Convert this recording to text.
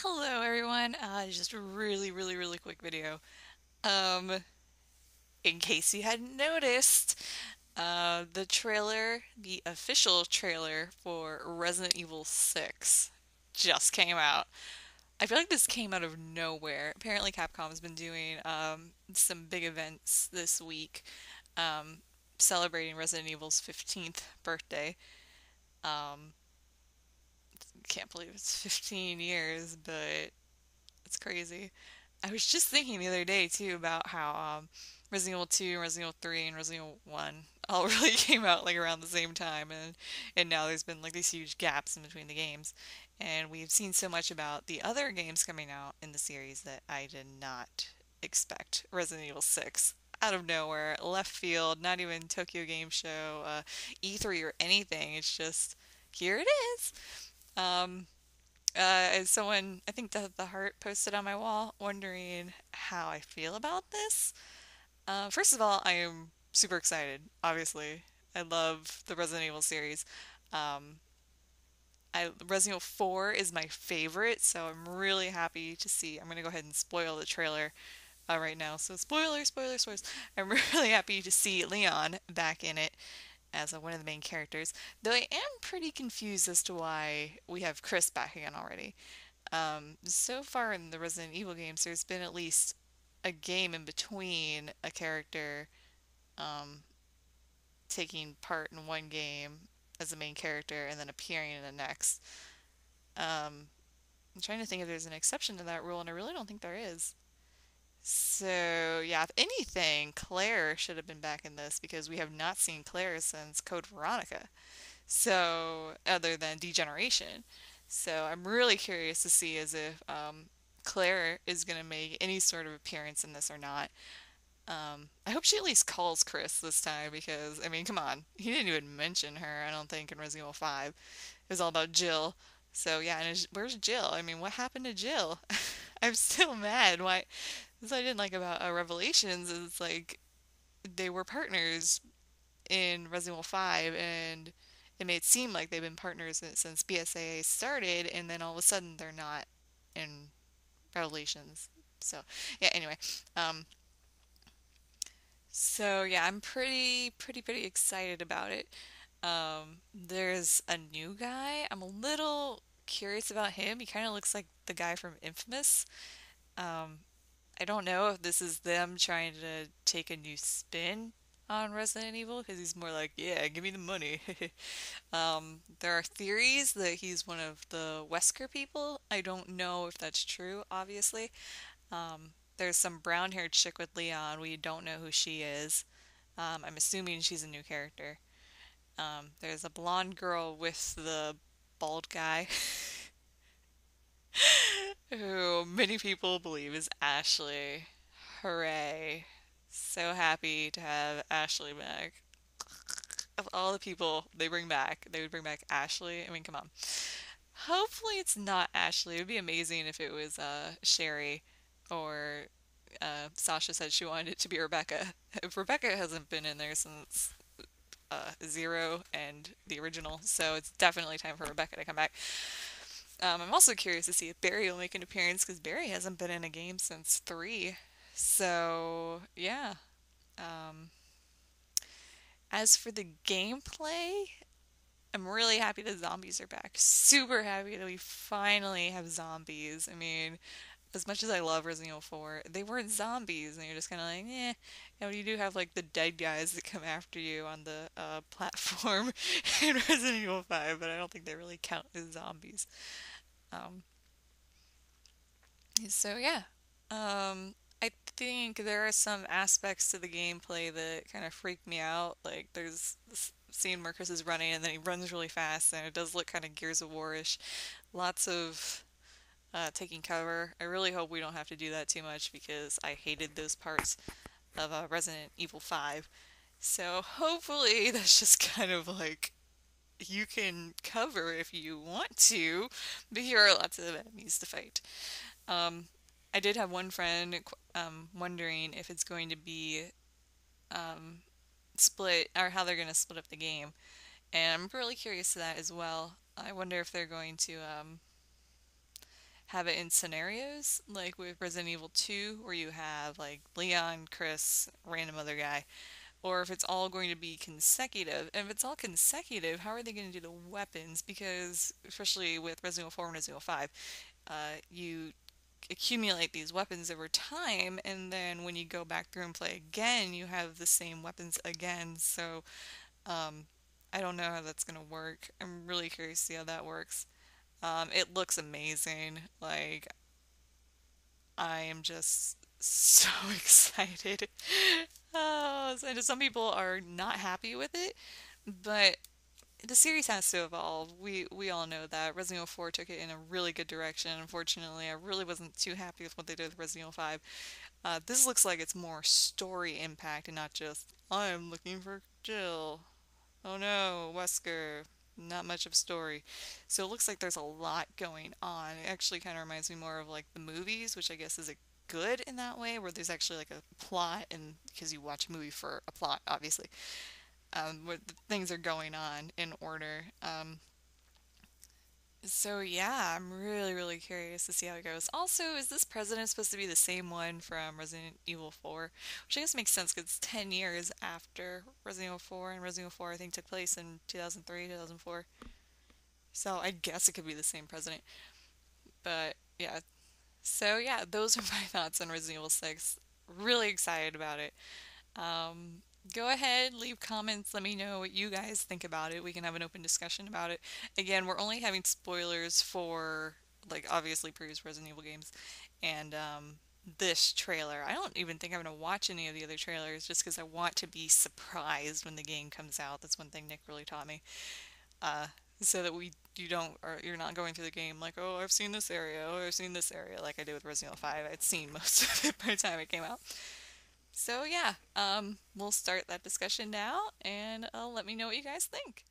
Hello everyone, just a really quick video. Um, in case you hadn't noticed, the official trailer for Resident Evil 6 just came out. I feel like this came out of nowhere. Apparently Capcom's been doing some big events this week, um, celebrating Resident Evil's 15th birthday. Um, can't believe it's 15 years, but it's crazy. I was just thinking the other day too about how Resident Evil 2, Resident Evil 3, and Resident Evil 1 all really came out like around the same time, and now there's been like these huge gaps in between the games. And we've seen so much about the other games coming out in the series that I did not expect. Resident Evil 6 out of nowhere, left field, not even Tokyo Game Show, E3 or anything. It's just here it is. Um, as someone, I think the heart posted on my wall, wondering how I feel about this. First of all, I am super excited. Obviously, I love the Resident Evil series. Um, Resident Evil 4 is my favorite, so I'm really happy to see. I'm gonna go ahead and spoil the trailer right now. So spoilers. I'm really happy to see Leon back in it as one of the main characters. Though I am pretty confused as to why we have Chris back again already. So far in the Resident Evil games, there's been at least a game in between a character um, taking part in one game as a main character and then appearing in the next. I'm trying to think if there's an exception to that rule, and I really don't think there is. So, yeah, if anything, Claire should have been back in this because we have not seen Claire since Code Veronica. So, other than Degeneration. So, I'm really curious to see as if Claire is going to make any sort of appearance in this or not. I hope she at least calls Chris this time because, I mean, come on. He didn't even mention her, I don't think, in Resident Evil 5. It was all about Jill. So, yeah, and where's Jill? I mean, what happened to Jill? I'm still mad. Why? This I didn't like about Revelations is like they were partners in Resident Evil 5 and it made it seem like they've been partners since BSAA started and then all of a sudden they're not in Revelations. So, yeah, anyway. Um, yeah, I'm pretty excited about it. There's a new guy. I'm a little curious about him. He kind of looks like the guy from Infamous. Um, I don't know if this is them trying to take a new spin on Resident Evil because he's more like, yeah, give me the money. There are theories that he's one of the Wesker people. I don't know if that's true, obviously. There's some brown-haired chick with Leon. We don't know who she is. I'm assuming she's a new character. There's a blonde girl with the bald guy who many people believe is Ashley. Hooray. So happy to have Ashley back. Of all the people they bring back, they would bring back Ashley. I mean, come on. Hopefully it's not Ashley. It would be amazing if it was Sherry or Sasha said she wanted it to be Rebecca. If Rebecca hasn't been in there since Zero and the original, so it's definitely time for Rebecca to come back. I'm also curious to see if Barry will make an appearance because Barry hasn't been in a game since 3. So, yeah. Um, as for the gameplay, I'm really happy that zombies are back. Super happy that we finally have zombies. I mean, as much as I love Resident Evil 4, they weren't zombies, and you're just kind of like, eh. You know, you do have like the dead guys that come after you on the platform in Resident Evil 5, but I don't think they really count as zombies. Um, so yeah, I think there are some aspects to the gameplay that kind of freak me out. Like there's this scene where Chris is running and then he runs really fast, and it does look kind of Gears of War-ish. Lots of taking cover. I really hope we don't have to do that too much because I hated those parts of Resident Evil 5. So hopefully that's just kind of like you can cover if you want to, but here are lots of enemies to fight. Um, I did have one friend wondering if it's going to be um, split or how they're going to split up the game, and I'm really curious to that as well. I wonder if they're going to have it in scenarios, like with Resident Evil 2, where you have like Leon, Chris, random other guy, or if it's all going to be consecutive. And if it's all consecutive, how are they going to do the weapons? Because, especially with Resident Evil 4 and Resident Evil 5, you accumulate these weapons over time, and then when you go back through and play again, you have the same weapons again. So, um, I don't know how that's going to work. I'm really curious to see how that works. It looks amazing. Like, I am just so excited. Oh, so some people are not happy with it, but the series has to evolve. We all know that. Resident Evil 4 took it in a really good direction. Unfortunately, I really wasn't too happy with what they did with Resident Evil 5. This looks like it's more story impact and not just, I'm looking for Jill. Oh no, Wesker. Not much of story. So it looks like there's a lot going on. It actually kind of reminds me more of like the movies, which I guess is a good in that way, where there's actually like a plot, and because you watch a movie for a plot, obviously, where the things are going on in order. So yeah, I'm really, really curious to see how it goes. Also, is this president supposed to be the same one from Resident Evil 4? Which I guess makes sense because it's 10 years after Resident Evil 4, and Resident Evil 4 I think took place in 2003, 2004. So I guess it could be the same president. But yeah, so yeah, those are my thoughts on Resident Evil 6. Really excited about it. Um, Go ahead, leave comments, let me know what you guys think about it. We can have an open discussion about it. Again, we're only having spoilers for, like, obviously previous Resident Evil games and this trailer. I don't even think I'm going to watch any of the other trailers just because I want to be surprised when the game comes out. That's one thing Nick really taught me. Uh, so that you don't, or you're not going through the game like, oh, I've seen this area, oh, I've seen this area, like I did with Resident Evil 5. I'd seen most of it by the time it came out. So yeah, we'll start that discussion now, and let me know what you guys think.